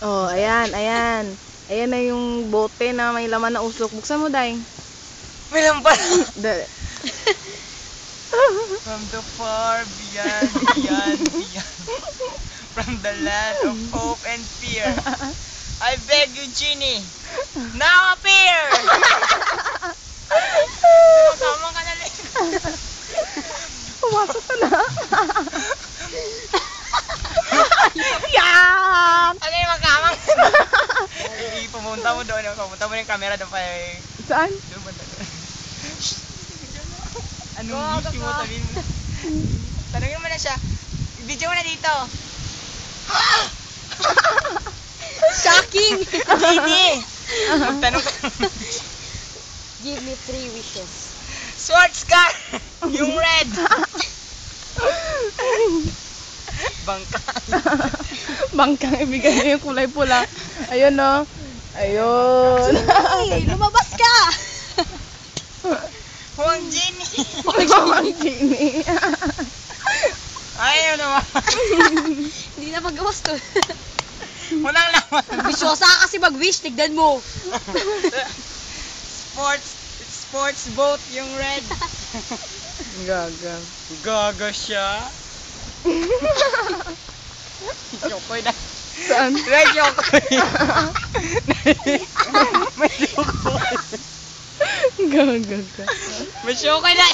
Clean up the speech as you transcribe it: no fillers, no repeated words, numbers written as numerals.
Oh, ayan, ayan. Ayan na yung bote na may laman na usok. Buksan mo, Day. May lampal! From the far beyond, beyond, beyond. From the land of hope and fear. I beg you, Genie. Now appear! Kamang ka na rin. Pumasok ka na. Yan! Ano yung makamang? Pumunta mo doon. Pumunta mo yung camera doon pa eh. Saan? Doon ba doon? Anong wish mo? Tanungin mo na siya. Video mo na dito. Shocking! Genie! Magtanong ka. Give me 3 wishes. Schwarzkopf! Yung red! Bangka. Bangkang ibigay niyo yung kulay pula. Ayun, no? Ayun. Hey, lumabas ka! Huwag Genie! Huwag Genie. Ayaw naman. Hindi na magawas to. Walang naman. Bisyosa ka kasi mag-wish, tignan mo. Sports boat yung red. Gaga. Gaga siya. Yokoy na. Saan? Red yokoy. May yokoy. Gaga ka. May yokoy na.